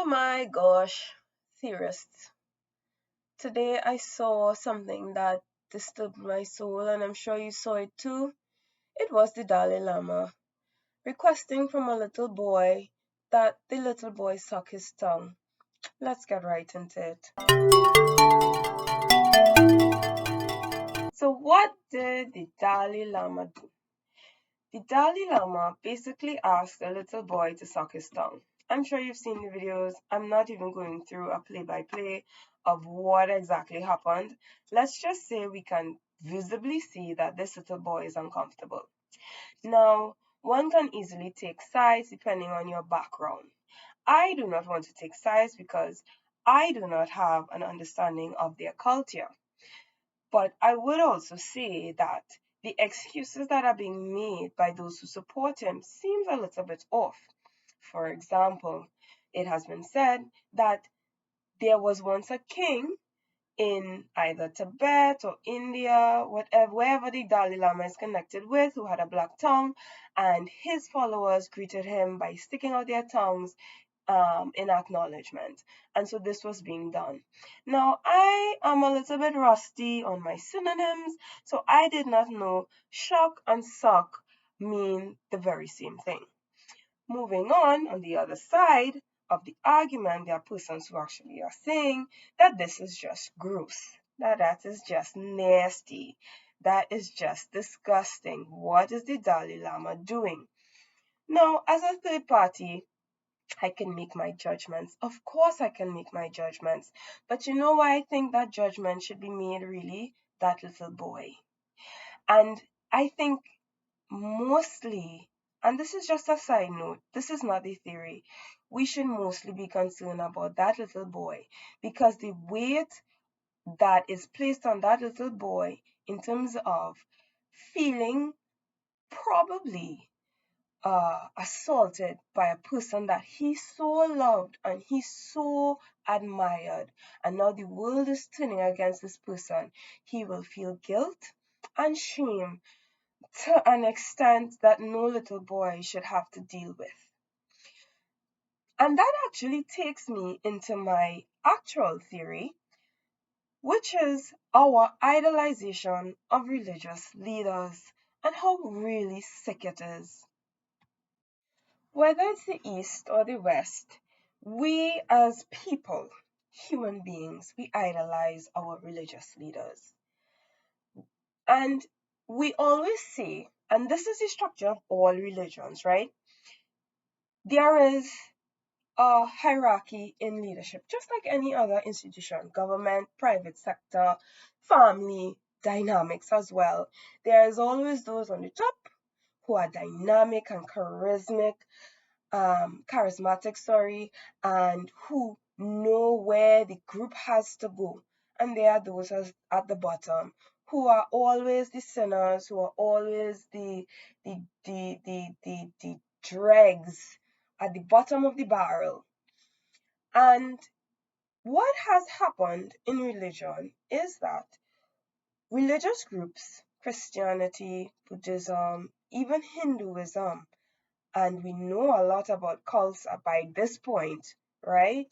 my gosh, theorists. Today I saw something that disturbed my soul, and I'm sure you saw it too. It was the Dalai Lama requesting from a little boy that the little boy suck his tongue. Let's get right into it. So, what did the Dalai Lama do? The Dalai Lama basically asked the little boy to suck his tongue. I'm sure you've seen the videos. I'm not even going through a play-by-play of what exactly happened. Let's just say we can visibly see that this little boy is uncomfortable. Now, one can easily take sides depending on your background. I do not want to take sides because I do not have an understanding of their culture. But I would also say that the excuses that are being made by those who support him seems a little bit off. For example, it has been said that there was once a king in either Tibet or India, whatever, wherever the Dalai Lama is connected with, who had a black tongue, and his followers greeted him by sticking out their tongues in acknowledgement. And so this was being done. Now, I am a little bit rusty on my synonyms, so I did not know shock and suck mean the very same thing. Moving on the other side of the argument, there are persons who actually are saying that this is just gross, that is just nasty, that is just disgusting. What is the Dalai Lama doing? Now, as a third party, I can make my judgments. Of course, I can make my judgments. But you know why I think that judgment should be made really? That little boy. And I think mostly, and this is just a side note, this is not a theory, we should mostly be concerned about that little boy because the weight that is placed on that little boy in terms of feeling probably assaulted by a person that he so loved and he so admired, and now the world is turning against this person, he will feel guilt and shame to an extent that no little boy should have to deal with. And that actually takes me into my actual theory, which is our idolization of religious leaders and how really sick it is. Whether it's the East or the West, we as people, human beings, we idolize our religious leaders. And we always say, and this is the structure of all religions, right? There is a hierarchy in leadership, just like any other institution, government, private sector, family, dynamics as well. There is always those on the top who are dynamic and charismatic, and who know where the group has to go. And there are those at the bottom who are always the sinners, who are always the dregs at the bottom of the barrel. And what has happened in religion is that religious groups, Christianity, Buddhism, even Hinduism, and we know a lot about cults by this point, right?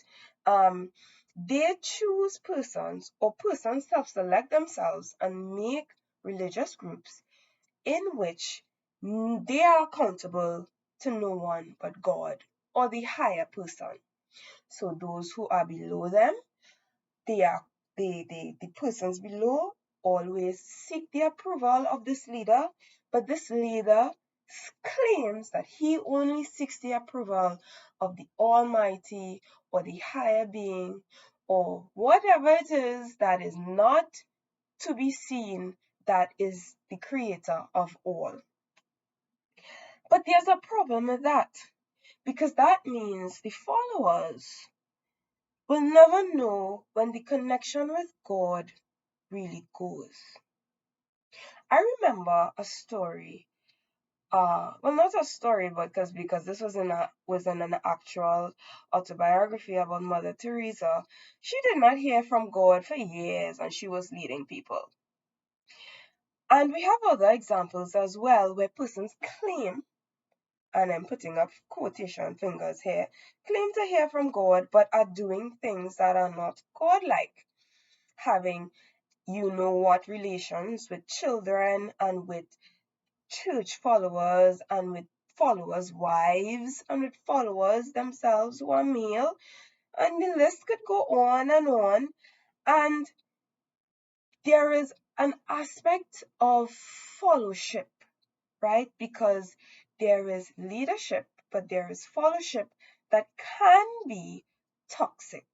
They choose persons, or persons self-select themselves and make religious groups in which they are accountable to no one but God or the higher person. So those who are below them, the persons below always seek the approval of this leader, but this leader claims that he only seeks the approval of the Almighty or the higher being or whatever it is that is not to be seen, that is the creator of all. But there's a problem with that, because that means the followers will never know when the connection with God really goes. I remember a story, well, not a story, but because this was in an actual autobiography about Mother Teresa. She did not hear from God for years, and she was leading people. And we have other examples as well where persons claim and I'm putting up quotation fingers here, claim to hear from God but are doing things that are not godlike, having you know what relations with children and with church followers and with followers' wives and with followers themselves who are male, and the list could go on and on. And there is an aspect of fellowship, right? Because there is leadership, but there is fellowship that can be toxic.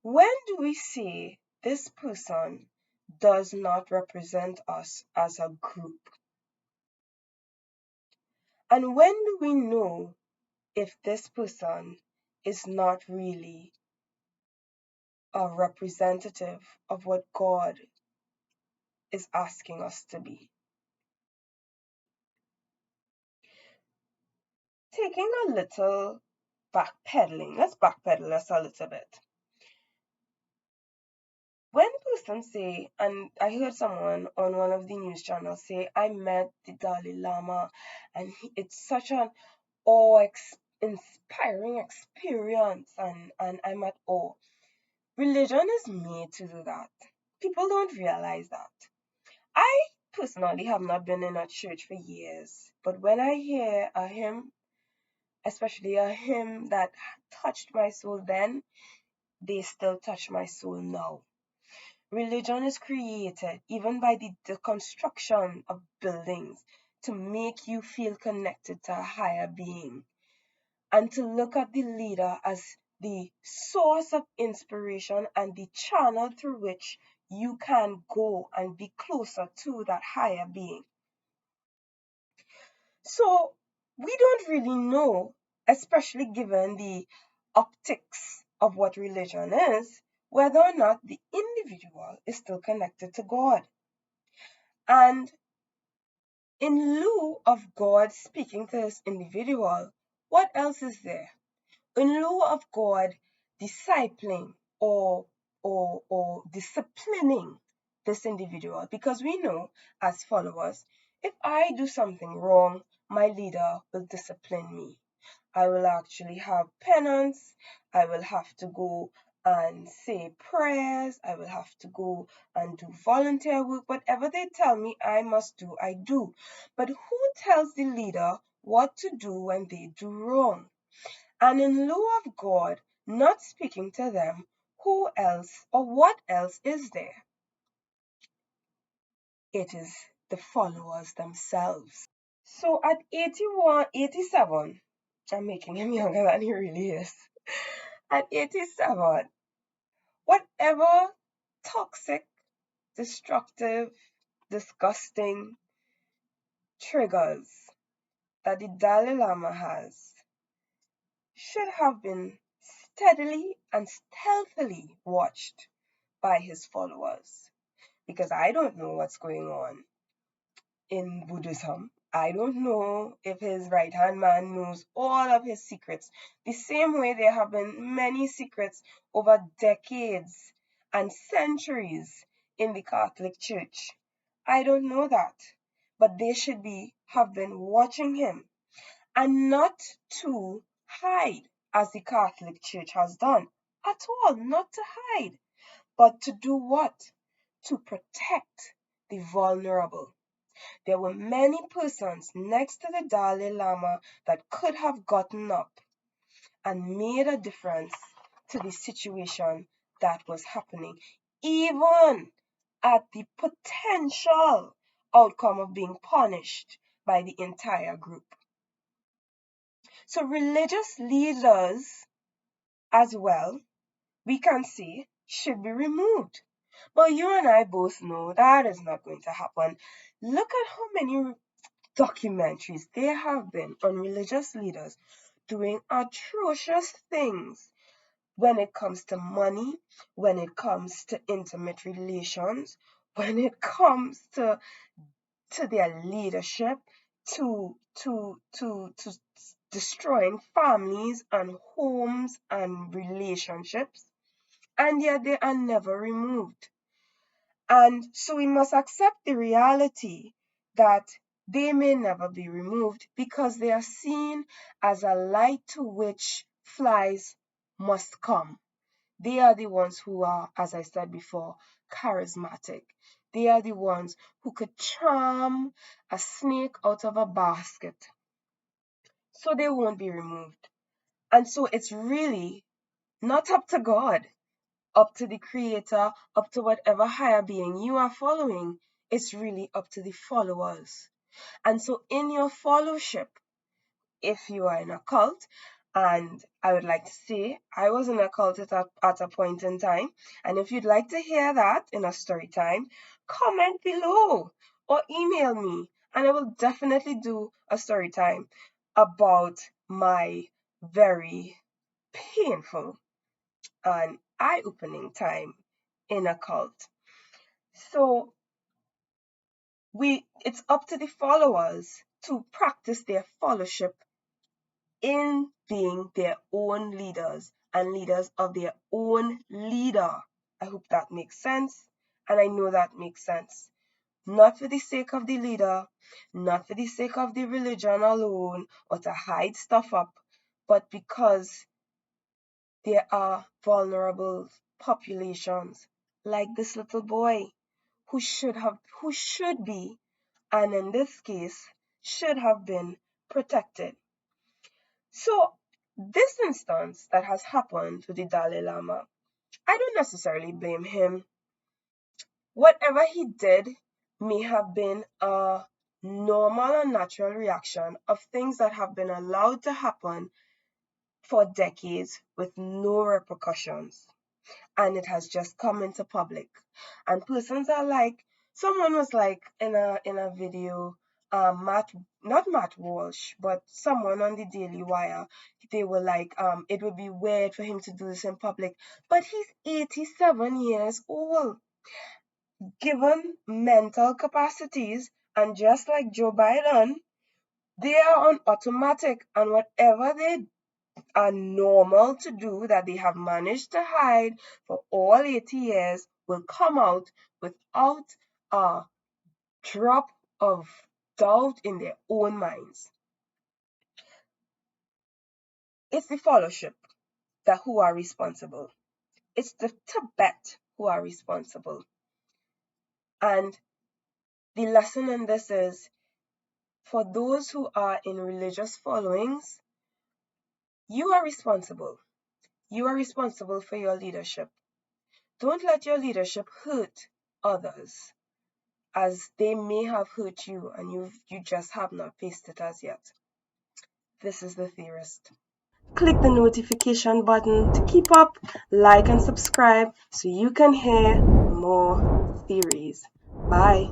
When do we say this person does not represent us as a group? And when do we know if this person is not really a representative of what God is asking us to be? Taking a little backpedaling, let's backpedal us a little bit. When persons say, and I heard someone on one of the news channels say, I met the Dalai Lama and it's such an awe-inspiring experience, and I'm at awe. Religion is made to do that. People don't realize that. I personally have not been in a church for years, but when I hear a hymn, especially a hymn that touched my soul then, they still touch my soul now. Religion is created even by the construction of buildings to make you feel connected to a higher being and to look at the leader as the source of inspiration and the channel through which you can go and be closer to that higher being. So we don't really know, especially given the optics of what religion is, whether or not the individual is still connected to God. And in lieu of God speaking to this individual, what else is there? In lieu of God discipling or disciplining this individual, because we know as followers, if I do something wrong, my leader will discipline me. I will actually have penance. I will have to go and say prayers. I will have to go and do volunteer work. Whatever they tell me I must do, I do. But who tells the leader what to do when they do wrong? And in lieu of God not speaking to them, who else or what else is there? It is the followers themselves. So at 81, 87, I'm making him younger than he really is. At 87, whatever toxic, destructive, disgusting triggers that the Dalai Lama has should have been steadily and stealthily watched by his followers. Because I don't know what's going on in Buddhism. I don't know if his right-hand man knows all of his secrets. The same way there have been many secrets over decades and centuries in the Catholic Church. I don't know that. But they should have been watching him. And not to hide, as the Catholic Church has done. At all, not to hide. But to do what? To protect the vulnerable. There were many persons next to the Dalai Lama that could have gotten up and made a difference to the situation that was happening, even at the potential outcome of being punished by the entire group. So religious leaders as well, we can say, should be removed. But you and I both know that is not going to happen. Look at how many documentaries there have been on religious leaders doing atrocious things when it comes to money, when it comes to intimate relations, when it comes to their leadership, to destroying families and homes and relationships, and yet they are never removed. And so we must accept the reality that they may never be removed because they are seen as a light to which flies must come. They are the ones who are, as I said before, charismatic. They are the ones who could charm a snake out of a basket. So they won't be removed. And so it's really not up to God, up to the creator, up to whatever higher being you are following. It's really up to the followers. And so in your fellowship, if you are in a cult, and I would like to say I was in a cult at a point in time, and if you'd like to hear that in a story time, comment below or email me, and I will definitely do a story time about my very painful and eye-opening time in a cult. So it's up to the followers to practice their fellowship in being their own leaders and leaders of their own leader. I hope that makes sense, and I know that makes sense. Not for the sake of the leader, not for the sake of the religion alone or to hide stuff up, but because there are vulnerable populations like this little boy who should be, and in this case, should have been protected. So this instance that has happened to the Dalai Lama, I don't necessarily blame him. Whatever he did may have been a normal and natural reaction of things that have been allowed to happen for decades with no repercussions. And it has just come into public. And persons are like, someone was like in a video, not Matt Walsh, but someone on the Daily Wire, they were like, it would be weird for him to do this in public, but he's 87 years old. Given mental capacities, and just like Joe Biden, they are on automatic, and whatever they are normal to do that they have managed to hide for all 80 years will come out without a drop of doubt in their own minds. It's the fellowship that who are responsible. It's the Tibet who are responsible. And the lesson in this is, for those who are in religious followings, you are responsible. You are responsible for your leadership. Don't let your leadership hurt others, as they may have hurt you and you just have not faced it as yet. This is the Theorist. Click the notification button to keep up, like and subscribe so you can hear more theories. Bye.